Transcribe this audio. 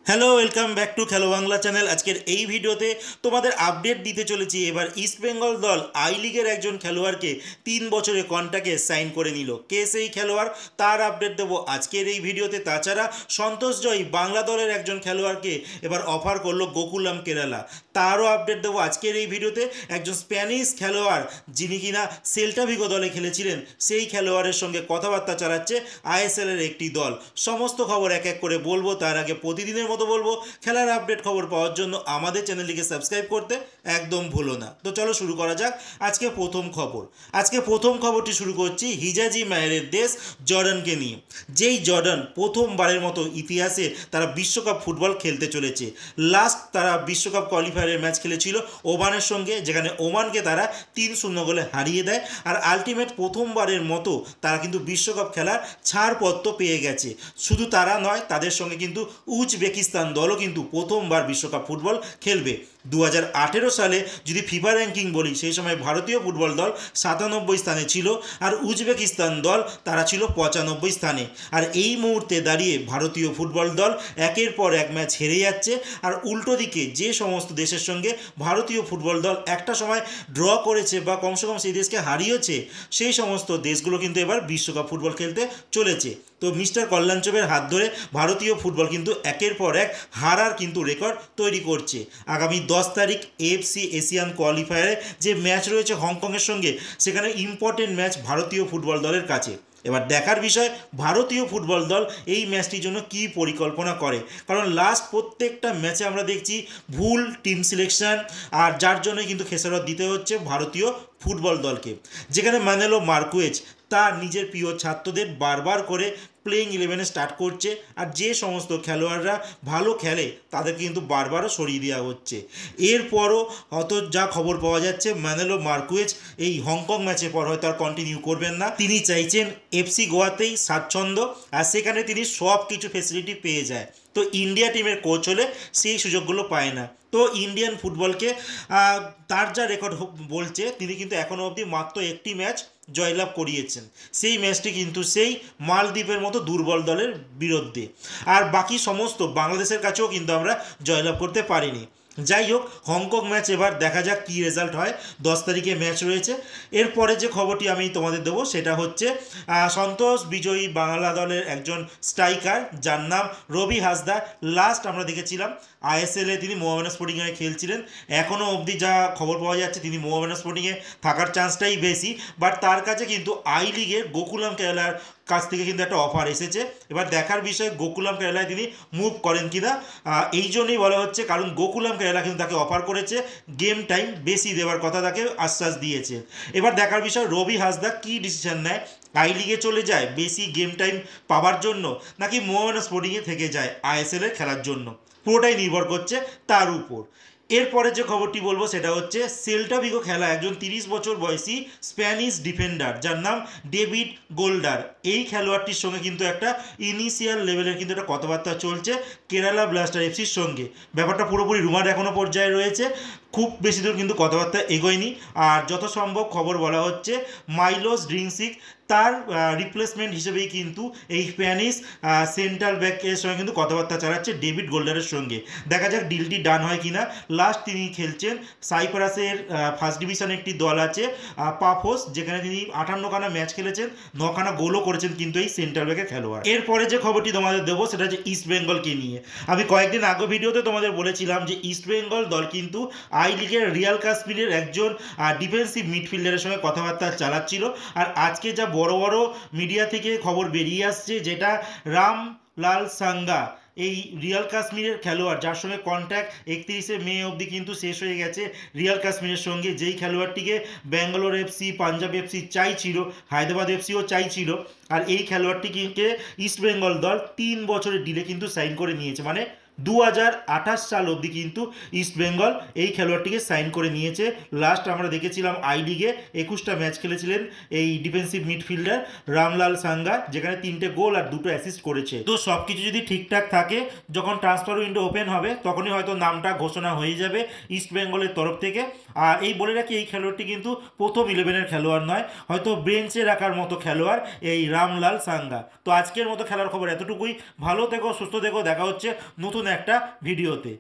Hello, welcome back to খেলো Bangla channel. আজকের এই ভিডিওতে তোমাদের আপডেট দিতে চলেছি। এবার ইস্ট বেঙ্গল দল আই লিগের একজন খেলোয়াড়কে 3 বছরের কন্ট্রাক্টে সাইন করে নিল। কে সেই খেলোয়াড়, তার আপডেট দেবো আজকের এই ভিডিওতে। তাছাড়া সন্তোষ জয় বাংলা দলের একজন খেলোয়াড়কে এবার অফার করলো গোকুলাম কেরালা, তারও আপডেট দেবো আজকের এই ভিডিওতে। একজন স্প্যানিশ খেলোয়াড় যিনি কিনা সেল্টা ভিগো দলে খেলেছিলেন, সেই খেলোয়াড়ের সঙ্গে কথাবার্তা চালাচ্ছে আইএসএল এর একটি দল। সমস্ত খবর এক এক করে বলবো। তার আগে প্রতিদিনের মতো বলবো, খেলার আপডেট খবর পাওয়ার জন্য আমাদের চ্যানেলটিকে সাবস্ক্রাইব করতে একদম ভুলো না। তো চলো শুরু করা যাক আজকে প্রথম খবরটি শুরু করছি হিজাজি মায়ের দেশ জর্ডানকে নিয়ে। যেই জর্ডান প্রথমবারের মতো ইতিহাসে তারা বিশ্বকাপ ফুটবল খেলতে চলেছে। লাস্ট তারা বিশ্বকাপ কোয়ালিফায়ারের ম্যাচ খেলেছিল ওমানের সঙ্গে, যেখানে ওমানকে তারা 3-0 গোলে হারিয়ে দেয়। আর আলটিমেট প্রথমবারের মতো তারা কিন্তু বিশ্বকাপ খেলার ছাড়পত্র পেয়ে গেছে। শুধু তারা নয়, তাদের সঙ্গে কিন্তু উজবেকিস্তান দলও কিন্তু প্রথমবার বিশ্বকাপ ফুটবল খেলবে। 2018 সালে যদি ফিফা র্যাঙ্কিং বলি, সেই সময় ভারতীয় ফুটবল দল 97 স্থানে ছিল, আর উজবেকিস্তান দল তারা ছিল 95 স্থানে। আর এই মুহূর্তে দাঁড়িয়ে ভারতীয় ফুটবল দল একের পর এক ম্যাচ হেরে যাচ্ছে। আর উল্টো দিকে যে সমস্ত দেশের সঙ্গে ভারতীয় ফুটবল দল একটা সময় ড্র করেছে বা কমসে কম সেই দেশকে হারিয়েছে, সেই সমস্ত দেশগুলো কিন্তু এবার বিশ্বকাপ ফুটবল খেলতে চলেছে। তো মিস্টার কল্যাণচবের হাত ধরে ভারতীয় ফুটবল কিন্তু একের পর এক হারার কিন্তু রেকর্ড তৈরি করছে। আগামী 10 তারিখ এএফসি এশিয়ান কোয়ালিফায়ারে যে ম্যাচ রয়েছে হংকংয়ের সঙ্গে, সেখানে ইম্পর্টেন্ট ম্যাচ ভারতীয় ফুটবল দলের কাছে। এবার দেখার বিষয় ভারতীয় ফুটবল দল এই ম্যাচটির জন্য কী পরিকল্পনা করে। কারণ লাস্ট প্রত্যেকটা ম্যাচে আমরা দেখছি ভুল টিম সিলেকশন, আর যার জন্যই কিন্তু খেসারত দিতে হচ্ছে ভারতীয় ফুটবল দলকে। যেখানে ম্যানেলো মার্কুয়েজ তার নিজের প্রিয় ছাত্রদের বারবার করে প্লেইং ইলেভেনে স্টার্ট করছে, আর যে সমস্ত খেলোয়াড়রা ভালো খেলে তাদেরকে কিন্তু বারবারও সরিয়ে দেওয়া হচ্ছে। এরপরও হয়তো যা খবর পাওয়া যাচ্ছে, ম্যানেলো মার্কুয়েজ এই হংকং ম্যাচের পর হয়তো আর কন্টিনিউ করবেন না। তিনি চাইছেন এফসি গোয়াতেই স্বাচ্ছন্দ্য, আর সেখানে তিনি সব কিছু ফেসিলিটি পেয়ে যায়। তো ইন্ডিয়া টিমের কোচ হলে সেই সুযোগগুলো পায় না। তো ইন্ডিয়ান ফুটবলকে তার যা রেকর্ড বলছে, তিনি কিন্তু এখনও অবধি মাত্র একটি ম্যাচ জয়লাভ করিয়েছেন। সেই ম্যাচটি কিন্তু সেই মালদ্বীপের মতো দুর্বল দলের বিরুদ্ধে। আর বাকি সমস্ত বাংলাদেশের কাছেও কিন্তু আমরা জয়লাভ করতে পারিনি। যাই হোক, হংকং ম্যাচ এবার দেখা যাক কী রেজাল্ট হয়। 10 তারিখে ম্যাচ রয়েছে। এরপরে যে খবরটি আমি তোমাদের দেবো সেটা হচ্ছে সন্তোষ বিজয়ী বাংলা দলের একজন স্ট্রাইকার, যার নাম রবি হাসদা। লাস্ট আমরা দেখেছিলাম আইএসএলে তিনি মোহামেডান স্পোর্টিংয়ে খেলছিলেন। এখনও অবধি যা খবর পাওয়া যাচ্ছে তিনি মোহামেডান স্পোর্টিংয়ে থাকার চান্সটাই বেশি। বাট তার কাছে কিন্তু আই লিগের গোকুলাম কেরালার কাছ থেকে কিন্তু একটা অফার এসেছে। এবার দেখার বিষয় গোকুলাম কেরালায় তিনি মুভ করেন কিনা। এই জন্যই বলা হচ্ছে, কারণ গোকুলাম কেরালা কিন্তু তাকে অফার করেছে, গেম টাইম বেশি দেওয়ার কথা তাকে আশ্বাস দিয়েছে। এবার দেখার বিষয় রবি হাসদা কী ডিসিশন নেয়, আই লিগে চলে যায় বেশি গেম টাইম পাওয়ার জন্য, নাকি মোহামেডান স্পোর্টিংয়ে থেকে যায় আইএসএল এর খেলার জন্য। পুরোটাই নির্ভর করছে তার উপর। এরপরে যে খবরটি বলবো সেটা হচ্ছে সেল্টা ভিগো খেলা একজন 30 বছর বয়সী স্প্যানিশ ডিফেন্ডার, যার নাম ডেভিড গোল্ডার। এই খেলোয়াড়টির সঙ্গে কিন্তু একটা ইনিশিয়াল লেভেলের কিন্তু একটা কথাবার্তা চলছে কেরালা ব্লাস্টার এফসির সঙ্গে। ব্যাপারটা পুরোপুরি রুমার এখনও পর্যায়ে রয়েছে, খুব বেশি দূর কিন্তু কথাবার্তা এগোয়নি। আর যত সম্ভব খবর বলা হচ্ছে মাইলোস ড্রিংসিক তার রিপ্লেসমেন্ট হিসেবেই কিন্তু এই স্প্যানিশ সেন্ট্রাল ব্যাকের সঙ্গে কিন্তু কথাবার্তা চালাচ্ছে ডেভিড গোল্ডারের সঙ্গে। দেখা যাক ডিলটি ডান হয় কিনা। লাস্ট তিনি খেলছেন সাইপ্রাসের ফার্স্ট ডিভিশনে একটি দল আছে পাফোস, যেখানে তিনি 58খানা ম্যাচ খেলেছেন, 9খানা গোলও করেছেন কিন্তু এই সেন্ট্রাল ব্যাকের খেলোয়াড়। এরপরে যে খবরটি তোমাদের দেবো সেটা হচ্ছে ইস্ট বেঙ্গলকে নিয়ে। আমি কয়েকদিন আগে ভিডিওতে তোমাদের বলেছিলাম যে ইস্ট বেঙ্গল দল কিন্তু আই লিগের রিয়াল কাশ্মীরের একজন ডিফেন্সিভ মিডফিল্ডারের সঙ্গে কথাবার্তা চালাচ্ছিল। আর আজকে যা বড় বড় মিডিয়া থেকে খবর বেরিয়ে আসছে, যেটা রামলাল সাঙ্গা, এই রিয়াল কাশ্মীরের খেলোয়াড় যার সঙ্গে কন্ট্যাক্ট 31শে মে অবধি কিন্তু শেষ হয়ে গেছে রিয়াল কাশ্মীরের সঙ্গে, যেই খেলোয়াড়টিকে ব্যাঙ্গালোর এফসি, পাঞ্জাব এফসি চাইছিল, হায়দ্রাবাদ এফসিও চাইছিল। আর এই খেলোয়াড়টিকে ইস্ট বেঙ্গল দল 3 বছরের ডিলে কিন্তু সাইন করে নিয়েছে। মানে 2028 সাল অবধি কিন্তু ইস্ট বেঙ্গল এই খেলোয়াড়টিকে সাইন করে নিয়েছে। লাস্ট আমরা দেখেছিলাম আই লিগে 21টা ম্যাচ খেলেছিলেন এই ডিফেন্সিভ মিডফিল্ডার রামলাল সাঙ্গা, যেখানে 3টে গোল আর 2টো অ্যাসিস্ট করেছে। তো সব কিছু যদি ঠিকঠাক থাকে, যখন ট্রান্সফার উইন্ডো ওপেন হবে তখনই হয়তো নামটা ঘোষণা হয়ে যাবে ইস্ট বেঙ্গলের তরফ থেকে। আর এই বলে রাখি, এই খেলোয়াড়টি কিন্তু প্রথম 11-এর খেলোয়াড় নয়, হয়তো বেঞ্চে রাখার মতো খেলোয়াড় এই রামলাল সাঙ্গা। তো আজকের মতো খেলার খবর এতটুকুই। ভালো থেকো, সুস্থ থেকো, দেখা হচ্ছে নতুন নতুন একটা ভিডিওতে।